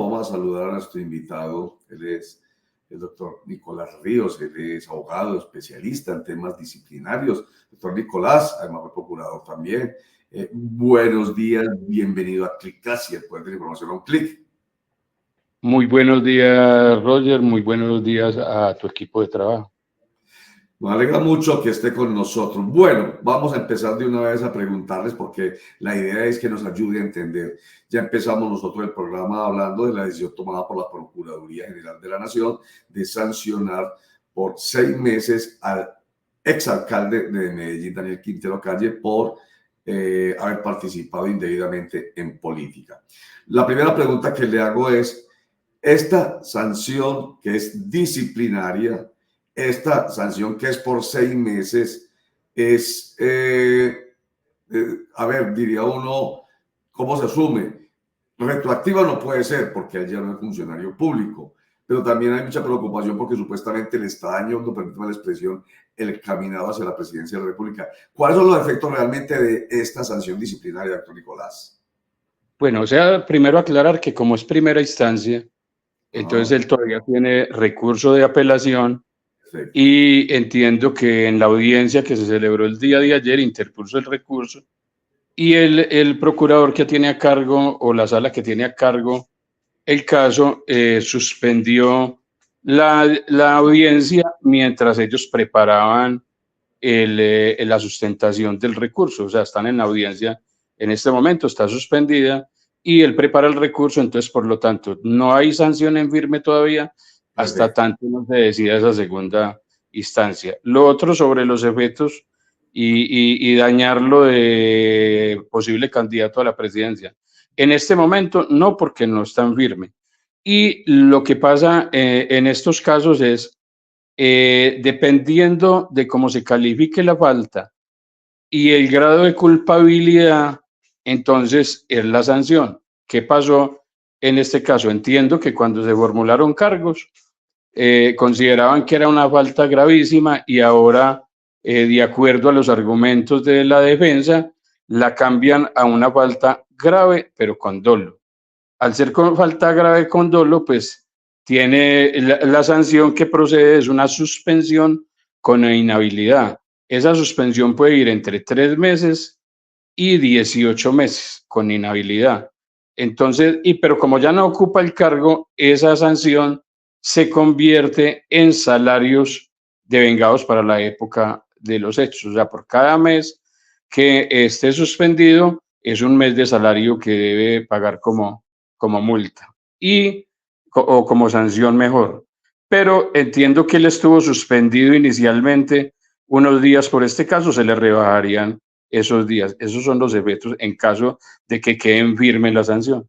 Vamos a saludar a nuestro invitado. Él es el doctor Nicolás Ríos. Él es abogado, especialista en temas disciplinarios. Doctor Nicolás, además fue procurador también. Buenos días, bienvenido a Clickasia, el poder de la información a un clic. Muy buenos días, Roger. Muy buenos días a tu equipo de trabajo. Nos alegra mucho que esté con nosotros. Bueno, vamos a empezar de una vez a preguntarles porque la idea es que nos ayude a entender. Ya empezamos nosotros el programa hablando de la decisión tomada por la Procuraduría General de la Nación de sancionar por 6 meses al exalcalde de Medellín, Daniel Quintero Calle, por haber participado indebidamente en política. La primera pregunta que le hago es, esta sanción que es disciplinaria, esta sanción que es por 6 meses, es, a ver, diría uno, ¿cómo se asume? Retroactiva no puede ser porque él ya no es funcionario público, pero también hay mucha preocupación porque supuestamente le está dañando, permítame la expresión, el caminado hacia la presidencia de la República. ¿Cuáles son los efectos realmente de esta sanción disciplinaria, doctor Nicolás? Bueno, o sea, primero aclarar que como es primera instancia, entonces él todavía tiene recurso de apelación. Perfecto. Y entiendo que en la audiencia que se celebró el día de ayer interpuso el recurso y el procurador que tiene a cargo o la sala que tiene a cargo el caso suspendió la audiencia mientras ellos preparaban la sustentación del recurso. O sea, están en la audiencia en este momento, está suspendida y él prepara el recurso, entonces por lo tanto no hay sanción en firme todavía hasta tanto no se decida esa segunda instancia. Lo otro sobre los efectos y dañarlo de posible candidato a la presidencia. En este momento no, porque no está en firme. Y lo que pasa en estos casos es, dependiendo de cómo se califique la falta y el grado de culpabilidad, entonces es la sanción. ¿Qué pasó en este caso? Entiendo que cuando se formularon cargos, consideraban que era una falta gravísima y ahora, de acuerdo a los argumentos de la defensa, la cambian a una falta grave, pero con dolo. Al ser con falta grave con dolo, pues tiene la sanción que procede es una suspensión con inhabilidad. Esa suspensión puede ir entre 3 meses y 18 meses con inhabilidad. Entonces, pero como ya no ocupa el cargo, esa sanción se convierte en salarios devengados para la época de los hechos. O sea, por cada mes que esté suspendido, es un mes de salario que debe pagar como multa o como sanción mejor. Pero entiendo que él estuvo suspendido inicialmente unos días por este caso, se le rebajarían esos días. Esos son los efectos en caso de que queden firme la sanción.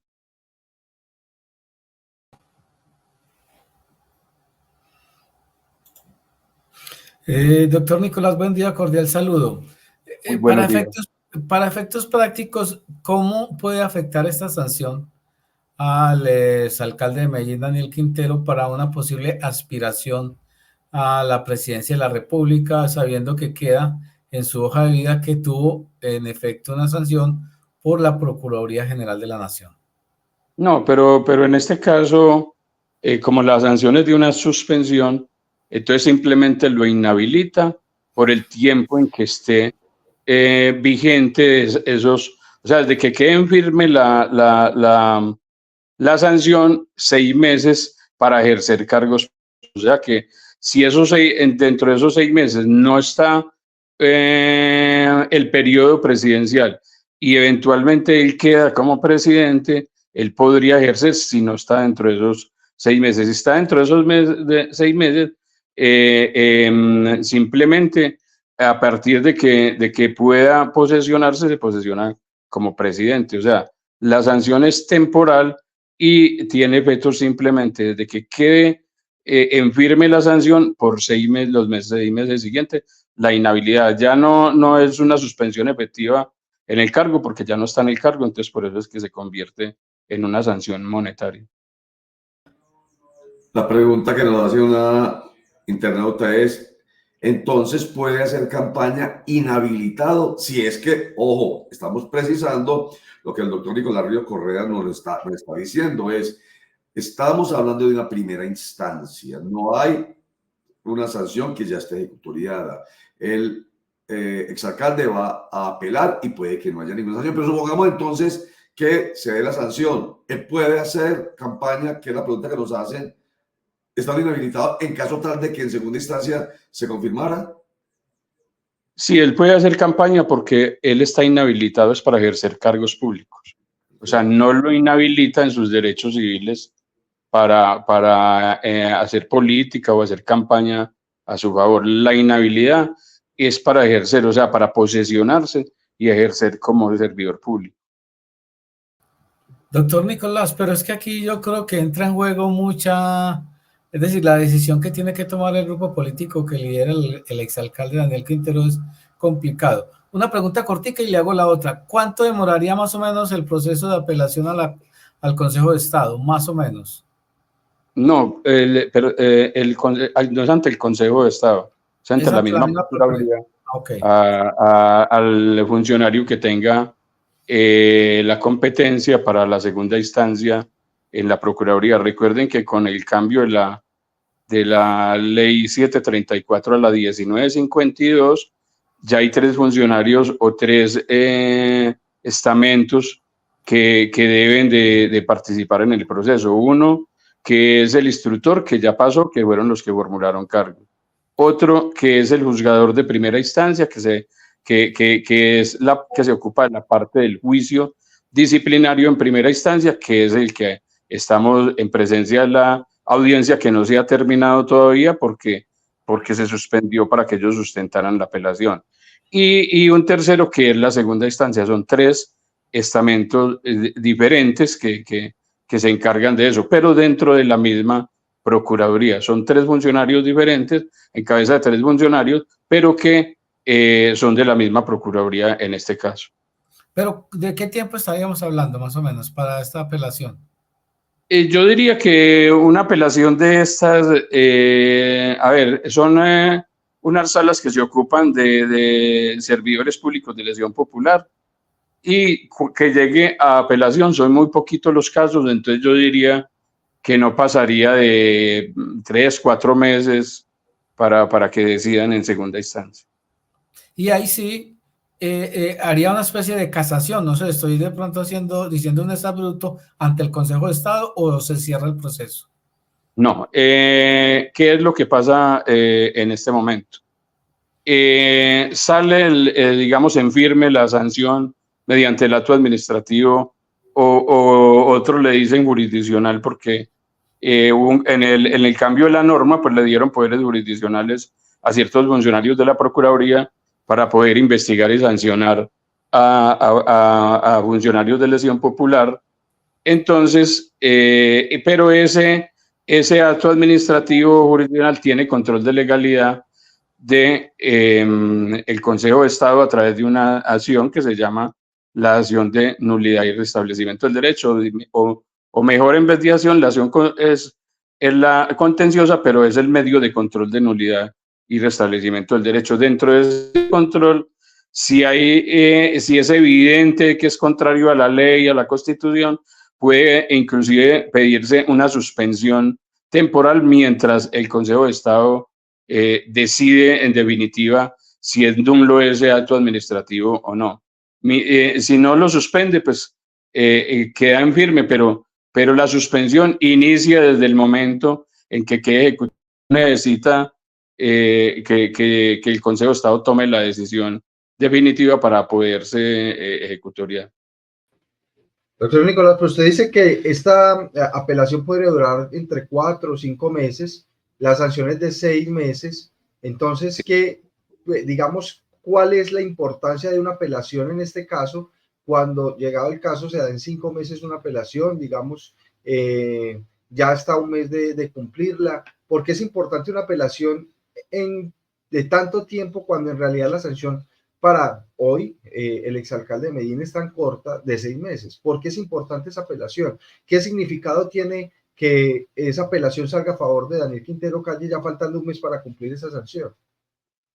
Doctor Nicolás, buen día, cordial saludo. Para efectos prácticos, ¿cómo puede afectar esta sanción al exalcalde de Medellín, Daniel Quintero, para una posible aspiración a la presidencia de la República, sabiendo que queda en su hoja de vida que tuvo en efecto una sanción por la Procuraduría General de la Nación? No, pero en este caso, como la sanción es de una suspensión, entonces simplemente lo inhabilita por el tiempo en que esté vigente esos, o sea, desde que queden firme la sanción, 6 meses para ejercer cargos. O sea que si dentro de esos 6 meses no está el periodo presidencial y eventualmente él queda como presidente, él podría ejercer si no está dentro de esos 6 meses. Si está dentro de esos 6 meses, simplemente a partir de que pueda posesionarse, se posesiona como presidente. O sea, la sanción es temporal y tiene efectos simplemente desde que quede en firme la sanción por 6 meses, los 6 meses siguientes, la inhabilidad. Ya no es una suspensión efectiva en el cargo porque ya no está en el cargo, entonces por eso es que se convierte en una sanción monetaria. La pregunta que nos hace una internauta es, entonces puede hacer campaña inhabilitado si es que, ojo, estamos precisando lo que el doctor Nicolás Ríos Correa nos está diciendo, es Estamos hablando de una primera instancia, no hay una sanción que ya esté ejecutoriada. El exalcalde va a apelar y puede que no haya ninguna sanción, pero supongamos entonces que se dé la sanción. Él puede hacer campaña, que es la pregunta que nos hacen, ¿está inhabilitado en caso tal de que en segunda instancia se confirmara? Sí, él puede hacer campaña porque él está inhabilitado es para ejercer cargos públicos. O sea, no lo inhabilita en sus derechos civiles para hacer política o hacer campaña a su favor. La inhabilidad es para ejercer, o sea, para posesionarse y ejercer como servidor público. Doctor Nicolás, pero es que aquí yo creo que entra en juego mucha, es decir, la decisión que tiene que tomar el grupo político que lidera el exalcalde Daniel Quintero es complicado. Una pregunta cortica y le hago la otra. ¿Cuánto demoraría más o menos el proceso de apelación al Consejo de Estado? Más o menos. No, pero no es ante el Consejo de Estado, es ante la misma Procuraduría. Okay. Al funcionario que tenga la competencia para la segunda instancia en la Procuraduría. Recuerden que con el cambio de la ley 734 a la 1952, ya hay 3 funcionarios o 3 estamentos que deben de participar en el proceso. Uno, que es el instructor, que ya pasó, que fueron los que formularon cargo. Otro, que es el juzgador de primera instancia, que es la que se ocupa de la parte del juicio disciplinario en primera instancia, que es el que estamos en presencia de la audiencia, que no se ha terminado todavía porque se suspendió para que ellos sustentaran la apelación. Y un tercero, que es la segunda instancia. Son 3 estamentos diferentes que se encargan de eso, pero dentro de la misma Procuraduría. Son 3 funcionarios diferentes, en cabeza de 3 funcionarios, pero que son de la misma Procuraduría en este caso. Pero, ¿de qué tiempo estaríamos hablando más o menos para esta apelación? Yo diría que una apelación de estas, a ver, son unas salas que se ocupan de servidores públicos de lesión popular, y que llegue a apelación son muy poquitos los casos, entonces yo diría que no pasaría de 3, 4 meses para que decidan en segunda instancia. Y ahí sí haría una especie de casación, no sé, estoy de pronto diciendo un exabrupto ante el Consejo de Estado, o se cierra el proceso. No, ¿qué es lo que pasa en este momento? Sale, digamos, en firme la sanción mediante el acto administrativo, o otros le dicen jurisdiccional, porque en el cambio de la norma, pues le dieron poderes jurisdiccionales a ciertos funcionarios de la Procuraduría para poder investigar y sancionar a funcionarios de lesión popular. Entonces, pero ese acto administrativo jurisdiccional tiene control de legalidad de el Consejo de Estado a través de una acción que se llama la acción de nulidad y restablecimiento del derecho, o mejor, en vez de acción, la acción es la contenciosa, pero es el medio de control de nulidad y restablecimiento del derecho. Dentro de ese control, si es evidente que es contrario a la ley, a la Constitución, puede inclusive pedirse una suspensión temporal mientras el Consejo de Estado decide en definitiva si es nulo ese acto administrativo o no. Si no lo suspende, pues queda en firme, pero la suspensión inicia desde el momento en que quede ejecutado. Necesita que el Consejo de Estado tome la decisión definitiva para poderse ejecutoriar. Doctor Nicolás, pues usted dice que esta apelación podría durar entre 4 o 5 meses, la sanción es de 6 meses. Entonces, digamos, ¿cuál es la importancia de una apelación en este caso? Cuando llegado el caso se da en 5 meses una apelación, digamos, ya está un mes de cumplirla. ¿Por qué es importante una apelación de tanto tiempo cuando en realidad la sanción para hoy el exalcalde de Medellín es tan corta, de 6 meses? ¿Por qué es importante esa apelación? ¿Qué significado tiene que esa apelación salga a favor de Daniel Quintero Calle ya faltando un mes para cumplir esa sanción?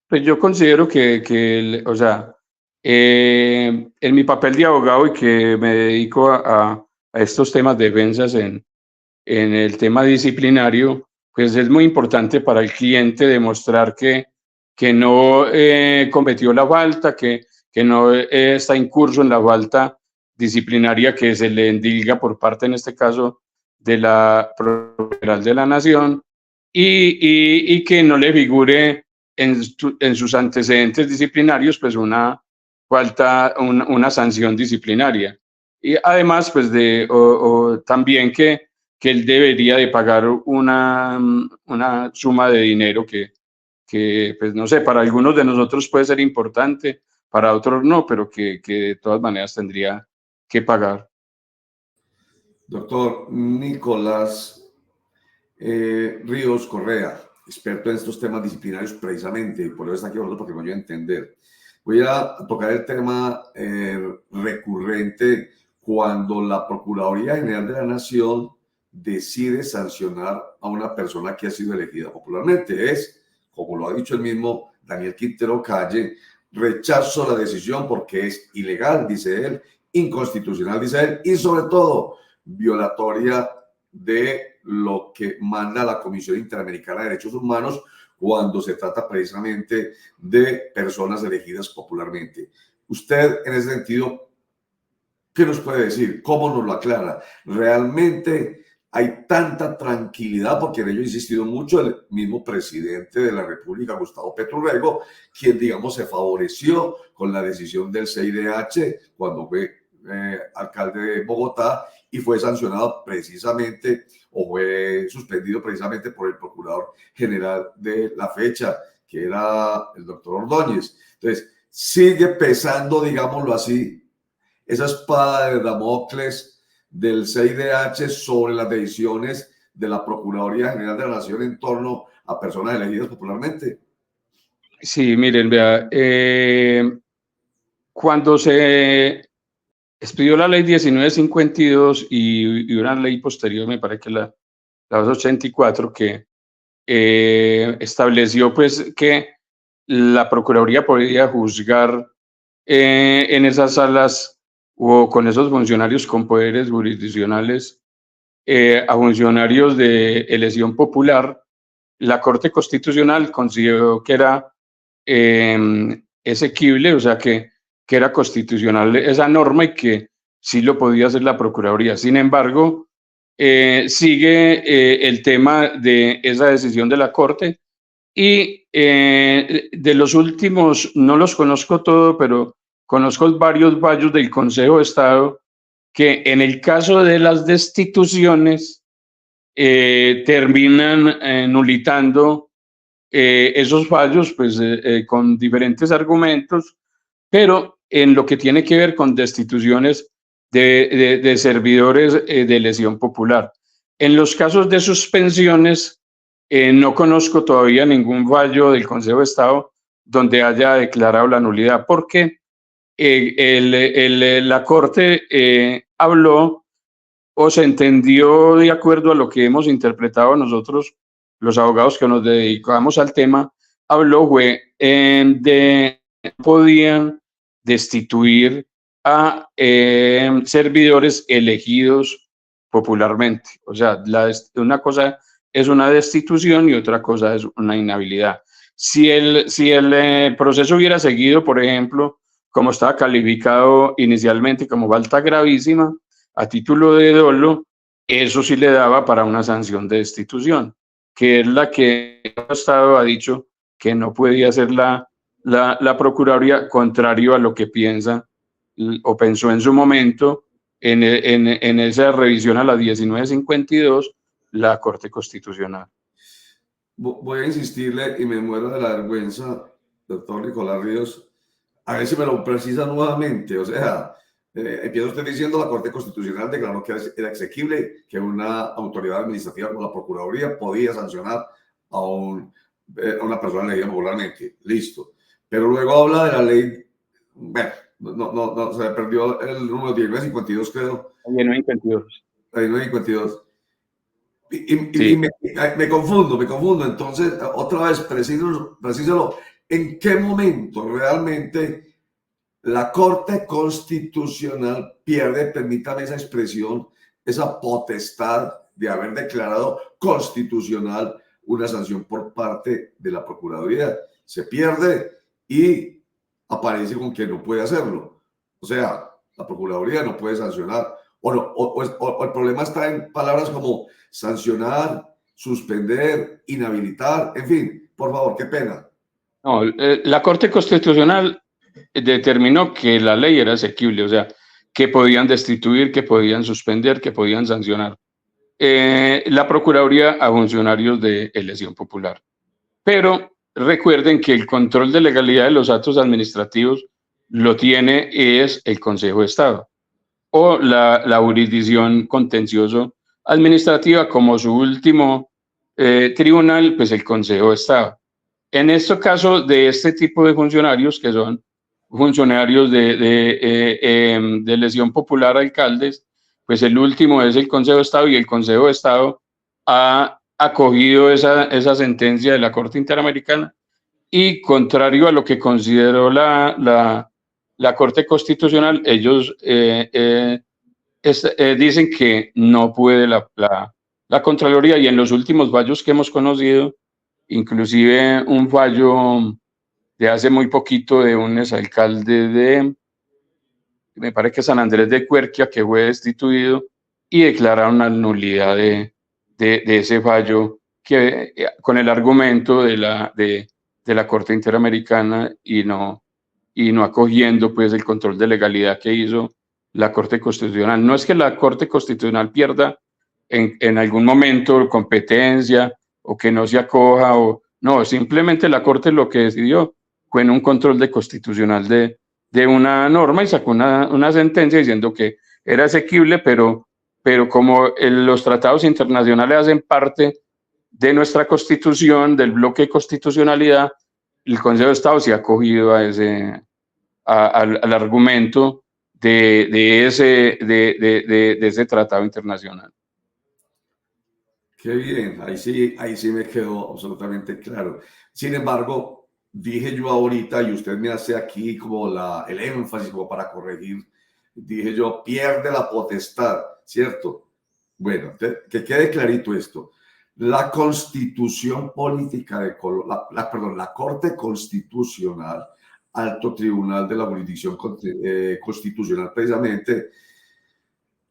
Pues yo considero o sea, en mi papel de abogado, y que me dedico a estos temas de defensas en en el tema disciplinario, pues es muy importante para el cliente demostrar que no cometió la falta, que no está incurso en la falta disciplinaria que se le endilga por parte, en este caso, de la Procuraduría General de la Nación, y que no le figure en sus antecedentes disciplinarios pues una falta, una sanción disciplinaria. Y además pues también que él debería de pagar una suma de dinero que pues no sé, para algunos de nosotros puede ser importante, para otros no, pero que de todas maneras tendría que pagar. Doctor Nicolás Ríos Correa, experto en estos temas disciplinarios precisamente, y por eso está aquí nosotros, porque me voy a entender. Voy a tocar el tema recurrente cuando la Procuraduría General de la Nación decide sancionar a una persona que ha sido elegida popularmente. Es, como lo ha dicho el mismo Daniel Quintero Calle, rechazo la decisión porque es ilegal, dice él, inconstitucional, dice él, y sobre todo violatoria de lo que manda la Comisión Interamericana de Derechos Humanos cuando se trata precisamente de personas elegidas popularmente. Usted, en ese sentido, ¿qué nos puede decir? ¿Cómo nos lo aclara? ¿Realmente hay tanta tranquilidad? Porque en ello ha insistido mucho el mismo presidente de la República, Gustavo Petro Urrego, quien, digamos, se favoreció con la decisión del CIDH cuando fue alcalde de Bogotá y fue sancionado precisamente o fue suspendido precisamente por el procurador general de la fecha, que era el doctor Ordóñez. Entonces, sigue pesando, digámoslo así, esa espada de Damocles del CIDH sobre las decisiones de la Procuraduría General de la Nación en torno a personas elegidas popularmente. Sí, miren, vea, cuando se expidió la ley 1952 y una ley posterior, me parece que la 284, que estableció pues que la Procuraduría podía juzgar en esas salas o con esos funcionarios con poderes jurisdiccionales a funcionarios de elección popular. La Corte Constitucional consideró que era exequible, o sea que era constitucional esa norma y que sí lo podía hacer la Procuraduría. Sin embargo, sigue el tema de esa decisión de la Corte y de los últimos, no los conozco todos, pero conozco varios fallos del Consejo de Estado que en el caso de las destituciones terminan nulitando esos fallos pues, con diferentes argumentos, pero en lo que tiene que ver con destituciones de servidores de elección popular. En los casos de suspensiones, no conozco todavía ningún fallo del Consejo de Estado donde haya declarado la nulidad, porque la Corte habló o se entendió de acuerdo a lo que hemos interpretado nosotros, los abogados que nos dedicamos al tema, habló fue de podían destituir a servidores elegidos popularmente. O sea, una cosa es una destitución y otra cosa es una inhabilidad. Si el proceso hubiera seguido, por ejemplo, como estaba calificado inicialmente como falta gravísima, a título de dolo, eso sí le daba para una sanción de destitución, que es la que el Estado ha dicho que no podía hacer la Procuraduría, contrario a lo que piensa o pensó en su momento en esa revisión a la 1952 la Corte Constitucional. Voy a insistirle y me muero de la vergüenza, doctor Nicolás Ríos, a ver si me lo precisa nuevamente. O sea, empieza usted diciendo la Corte Constitucional declaró que era exequible que una autoridad administrativa como la Procuraduría podía sancionar a una persona elegida popularmente. Listo. Pero luego habla de la ley, bueno, no, se perdió el número 1952, creo. 1952. 1952. Y Sí. me confundo. Entonces, otra vez, precísalo. ¿En qué momento realmente la Corte Constitucional pierde, permítame esa expresión, esa potestad de haber declarado constitucional una sanción por parte de la Procuraduría. Se pierde y aparece con que no puede hacerlo. O sea, la Procuraduría no puede sancionar. O el problema está en palabras como sancionar, suspender, inhabilitar, en fin, por favor, qué pena. No, la Corte Constitucional determinó que la ley era asequible, o sea, que podían destituir, que podían suspender, que podían sancionar la Procuraduría a funcionarios de elección popular. Pero recuerden que el control de legalidad de los actos administrativos lo tiene es el Consejo de Estado o la jurisdicción contencioso administrativa como su último tribunal, pues el Consejo de Estado. En este caso de este tipo de funcionarios, que son funcionarios de elección popular, alcaldes, pues el último es el Consejo de Estado, y el Consejo de Estado ha acogido esa sentencia de la Corte Interamericana, y contrario a lo que consideró la Corte Constitucional, ellos dicen que no puede la Contraloría, y en los últimos fallos que hemos conocido, inclusive un fallo de hace muy poquito de un exalcalde me parece que San Andrés de Cuerquia, que fue destituido, y declararon la nulidad de ese fallo que, con el argumento de la Corte Interamericana, y no acogiendo pues el control de legalidad que hizo la Corte Constitucional. No es que la Corte Constitucional pierda en algún momento competencia o que no se acoja, no, simplemente la Corte lo que decidió fue en un control de constitucional de una norma, y sacó una sentencia diciendo que era asequible, pero como los tratados internacionales hacen parte de nuestra Constitución, del bloque de constitucionalidad, el Consejo de Estado se ha acogido al argumento de ese tratado internacional. Qué bien, ahí sí me quedó absolutamente claro. Sin embargo, dije yo ahorita, y usted me hace aquí como el énfasis como para corregir, dije yo, pierde la potestad, ¿cierto? Bueno, que quede clarito esto. La Constitución Política de Colombia, la Corte Constitucional, alto tribunal de la jurisdicción constitucional precisamente,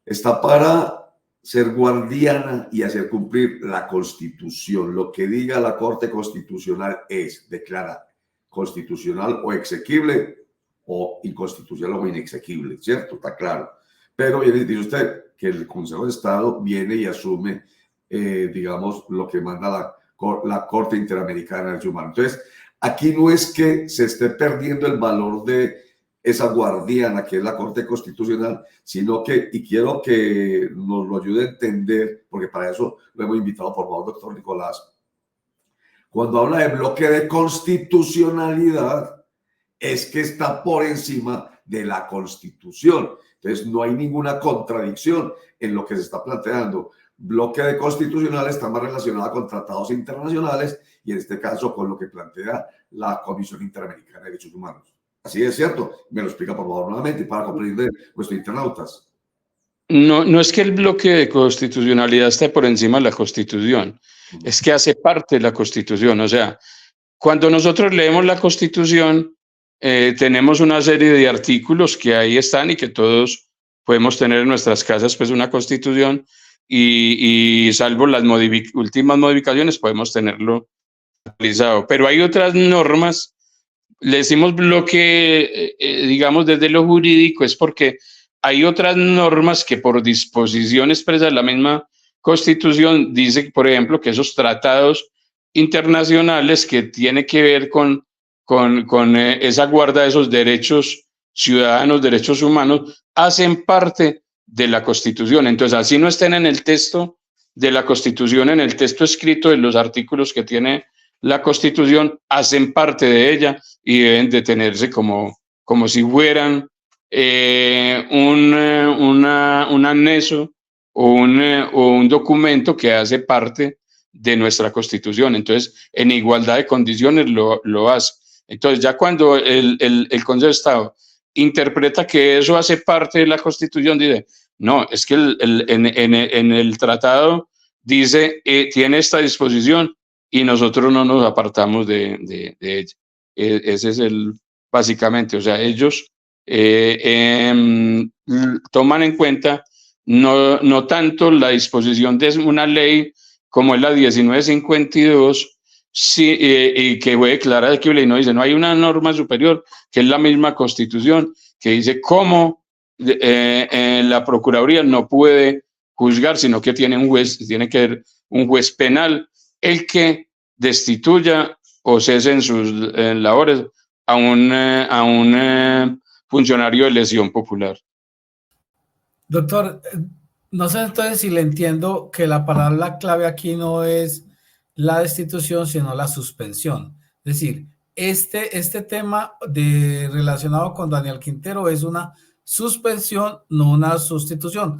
está para ser guardiana y hacer cumplir la Constitución. Lo que diga la Corte Constitucional declara constitucional o exequible, o inconstitucional o inexequible, ¿cierto? Está claro. Pero dice usted que el Consejo de Estado viene y asume, digamos, lo que manda la Corte Interamericana de Derechos Humanos. Entonces, aquí no es que se esté perdiendo el valor de esa guardiana que es la Corte Constitucional, sino que, y quiero que nos lo ayude a entender, porque para eso lo hemos invitado, por favor, doctor Nicolás. Cuando habla de bloque de constitucionalidad, es que está por encima de la Constitución. Entonces, no hay ninguna contradicción en lo que se está planteando. Bloque de constitucional está más relacionado con tratados internacionales, y en este caso con lo que plantea la Comisión Interamericana de Derechos Humanos. Así es, ¿cierto? Me lo explica, por favor, nuevamente, para comprender nuestros internautas. No es que el bloque de constitucionalidad esté por encima de la Constitución, es que hace parte de la Constitución. O sea, cuando nosotros leemos la Constitución, tenemos una serie de artículos que ahí están y que todos podemos tener en nuestras casas, pues una Constitución, y salvo las últimas modificaciones podemos tenerlo actualizado. Pero hay otras normas, le decimos bloque, digamos, desde lo jurídico, es porque hay otras normas que por disposición expresa de la misma Constitución dice, por ejemplo, que esos tratados internacionales que tiene que ver con esa guarda de esos derechos ciudadanos, derechos humanos, hacen parte de la Constitución. Entonces, así no estén en el texto de la Constitución, en el texto escrito de los artículos que tiene la Constitución, hacen parte de ella y deben de tenerse como si fueran un anexo o un documento que hace parte de nuestra Constitución. Entonces, en igualdad de condiciones lo hace. Entonces, ya cuando el Consejo de Estado interpreta que eso hace parte de la Constitución, dice, no, es que en el tratado dice, tiene esta disposición y nosotros no nos apartamos de ella. Ese es básicamente, o sea, ellos toman en cuenta no tanto la disposición de una ley como es la 1952, sí, y que fue declarada adquisible, y no dice, no hay una norma superior, que es la misma Constitución, que dice cómo la Procuraduría no puede juzgar, sino que tiene un juez, tiene que ser un juez penal el que destituya o cese en sus labores a un funcionario de elección popular. Doctor, no sé entonces si le entiendo que la palabra clave aquí no es la destitución, sino la suspensión. Es decir, este tema relacionado con Daniel Quintero es una suspensión, no una sustitución.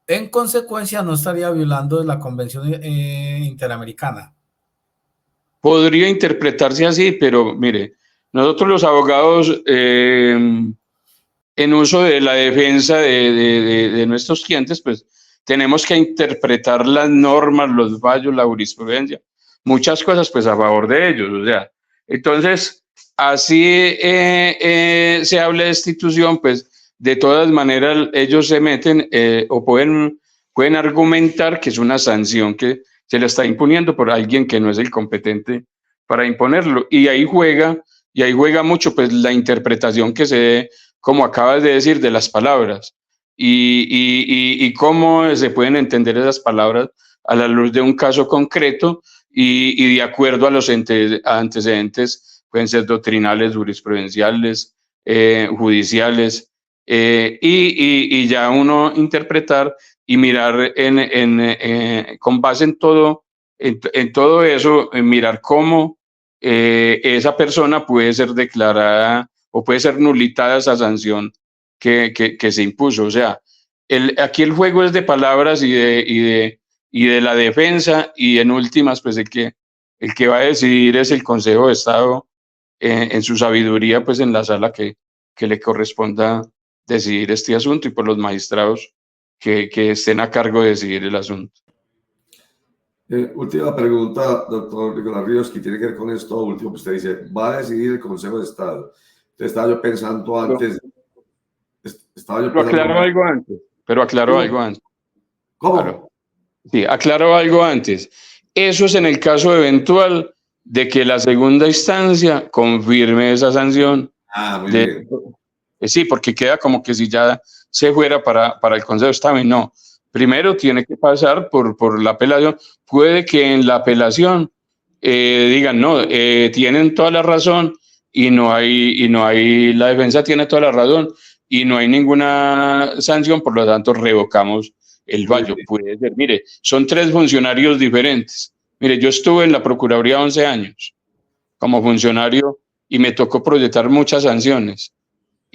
En consecuencia, no estaría violando la Convención Interamericana. Podría interpretarse así, pero mire, nosotros los abogados, en uso de la defensa de nuestros clientes, pues tenemos que interpretar las normas, los fallos, la jurisprudencia, muchas cosas pues a favor de ellos. O sea, entonces, así se habla de destitución, pues de todas maneras ellos se meten o pueden argumentar que es una sanción que se le está imponiendo por alguien que no es el competente para imponerlo. Y ahí juega mucho pues la interpretación que se dé, como acabas de decir, de las palabras y cómo se pueden entender esas palabras a la luz de un caso concreto y de acuerdo a los antecedentes, pueden ser doctrinales, jurisprudenciales, judiciales, y ya uno interpretar y mirar con base en todo eso, mirar cómo esa persona puede ser declarada o puede ser nulitada esa sanción que se impuso. O sea, aquí el juego es de palabras y de la defensa, y en últimas, pues el que va a decidir es el Consejo de Estado en su sabiduría, pues en la sala que le corresponda decidir este asunto, y por los magistrados que estén a cargo de decidir el asunto. Última pregunta, doctor Nicolás Ríos, que tiene que ver con esto último que usted dice, va a decidir el Consejo de Estado. Entonces, estaba yo pensando antes. Pero aclaró algo antes. ¿Cómo? Claro. Sí, aclaró algo antes. Eso es en el caso eventual de que la segunda instancia confirme esa sanción. Muy bien. Sí, porque queda como que si ya se fuera para el Consejo de Estado, y no. Primero tiene que pasar por la apelación. Puede que en la apelación digan, no, tienen toda la razón y no hay, la defensa tiene toda la razón y no hay ninguna sanción, por lo tanto revocamos el fallo. Puede ser, mire, son 3 funcionarios diferentes. Mire, yo estuve en la Procuraduría 11 años como funcionario y me tocó proyectar muchas sanciones.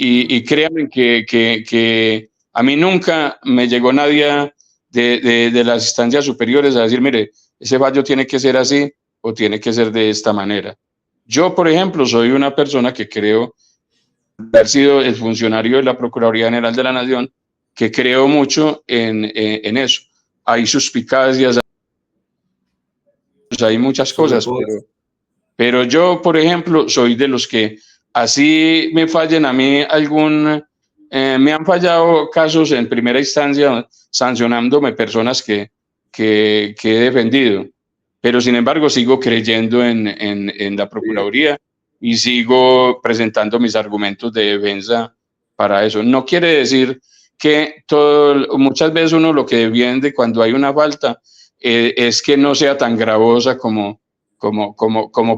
Y créanme que a mí nunca me llegó nadie de las instancias superiores a decir, mire, ese fallo tiene que ser así o tiene que ser de esta manera. Yo, por ejemplo, soy una persona que creo haber sido el funcionario de la Procuraduría General de la Nación, que creo mucho en eso. Hay suspicacias, hay muchas cosas, pero yo, por ejemplo, soy de los que así me fallen a mí me han fallado casos en primera instancia sancionándome personas que he defendido, pero sin embargo sigo creyendo en la Procuraduría y sigo presentando mis argumentos de defensa para eso. No quiere decir que muchas veces uno lo que defiende cuando hay una falta es que no sea tan gravosa como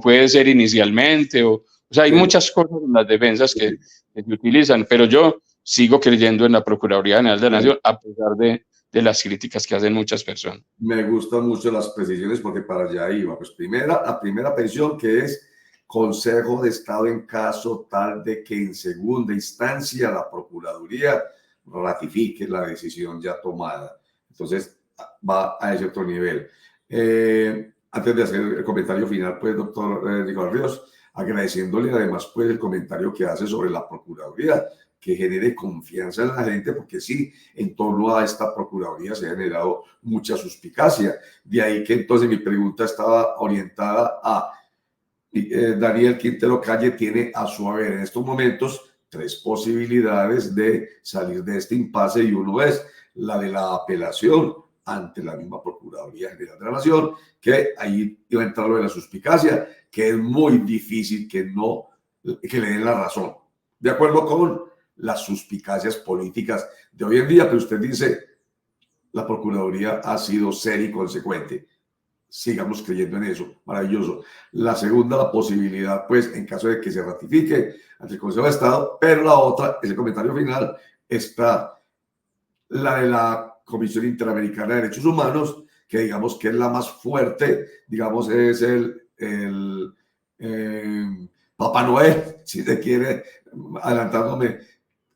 puede ser inicialmente, o sea, hay muchas cosas en las defensas que se utilizan, pero yo sigo creyendo en la Procuraduría General de la Nación a pesar de las críticas que hacen muchas personas. Me gustan mucho las precisiones porque para allá iba. Pues la primera previsión, que es Consejo de Estado en caso tal de que en segunda instancia la Procuraduría ratifique la decisión ya tomada. Entonces va a ese otro nivel. Antes de hacer el comentario final, pues, doctor Nicolás Ríos, agradeciéndole además pues el comentario que hace sobre la Procuraduría, que genere confianza en la gente, porque sí, en torno a esta Procuraduría se ha generado mucha suspicacia. De ahí que entonces mi pregunta estaba orientada a Daniel Quintero Calle tiene a su haber en estos momentos 3 posibilidades de salir de este impasse, y uno es la de la apelación ante la misma Procuraduría General de la Nación, que ahí iba a entrar lo de la suspicacia, que es muy difícil que le den la razón, de acuerdo con las suspicacias políticas de hoy en día. Pero usted dice, la Procuraduría ha sido seria y consecuente. Sigamos creyendo en eso, maravilloso. La segunda, la posibilidad, pues, en caso de que se ratifique ante el Consejo de Estado, pero la otra, ese comentario final, está la de la Comisión Interamericana de Derechos Humanos, que digamos que es la más fuerte, digamos, es el Papá Noel, si se quiere, adelantándome,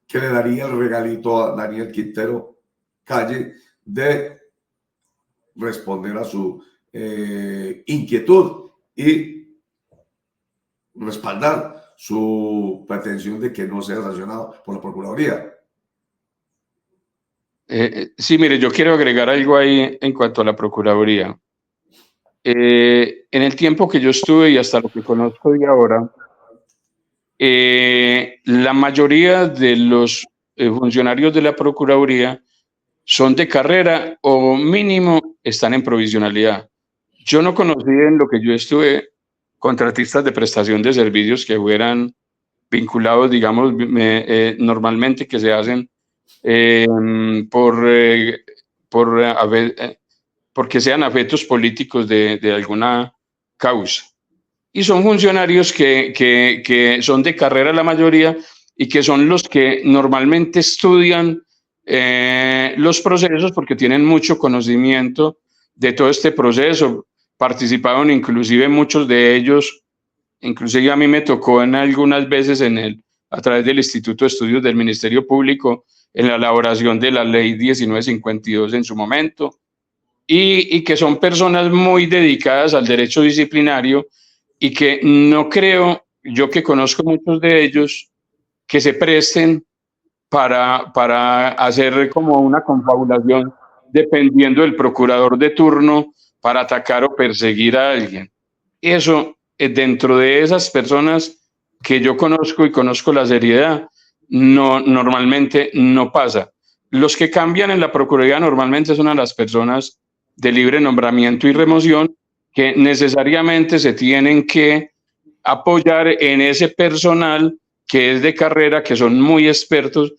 que le daría el regalito a Daniel Quintero Calle de responder a su inquietud y respaldar su pretensión de que no sea sancionado por la Procuraduría. Sí, mire, yo quiero agregar algo ahí en cuanto a la Procuraduría. En el tiempo que yo estuve y hasta lo que conozco de ahora, la mayoría de los funcionarios de la Procuraduría son de carrera o mínimo están en provisionalidad. Yo no conocí en lo que yo estuve contratistas de prestación de servicios que fueran vinculados, digamos, normalmente que se hacen porque sean afectos políticos de alguna causa. Y son funcionarios que son de carrera la mayoría y que son los que normalmente estudian los procesos porque tienen mucho conocimiento de todo este proceso. Participaron inclusive muchos de ellos, inclusive a mí me tocó en algunas veces a través del Instituto de Estudios del Ministerio Público en la elaboración de la ley 1952 en su momento, y que son personas muy dedicadas al derecho disciplinario y que no creo, yo que conozco muchos de ellos, que se presten para hacer como una confabulación dependiendo del procurador de turno para atacar o perseguir a alguien. Eso, dentro de esas personas que yo conozco y conozco la seriedad, normalmente no pasa. Los que cambian en la Procuraduría normalmente son a las personas de libre nombramiento y remoción que necesariamente se tienen que apoyar en ese personal que es de carrera, que son muy expertos,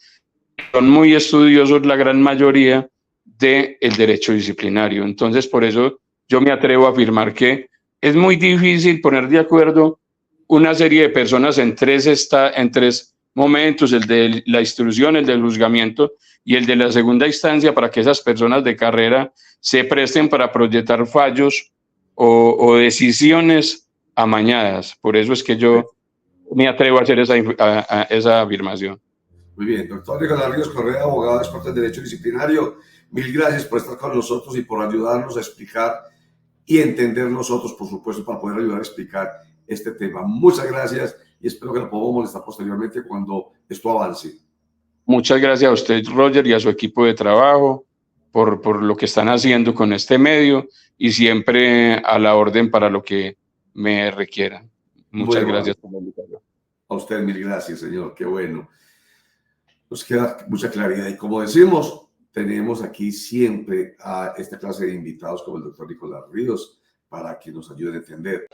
son muy estudiosos la gran mayoría del derecho disciplinario. Entonces, por eso yo me atrevo a afirmar que es muy difícil poner de acuerdo una serie de personas en tres momentos, el de la instrucción, el del juzgamiento y el de la segunda instancia, para que esas personas de carrera se presten para proyectar fallos o decisiones amañadas. Por eso es que yo me atrevo a hacer esa afirmación. Muy bien, doctor Nicolás Ríos Correa, abogado experto en Derecho Disciplinario, mil gracias por estar con nosotros y por ayudarnos a explicar y entender nosotros, por supuesto, para poder ayudar a explicar este tema. Muchas gracias y espero que lo podamos molestar posteriormente cuando esto avance. Muchas gracias a usted, Roger, y a su equipo de trabajo por lo que están haciendo con este medio y siempre a la orden para lo que me requieran. Muchas gracias por la invitación. A usted mil gracias, señor. Qué bueno. Nos queda mucha claridad y, como decimos, tenemos aquí siempre a esta clase de invitados como el doctor Nicolás Ríos para que nos ayuden a entender.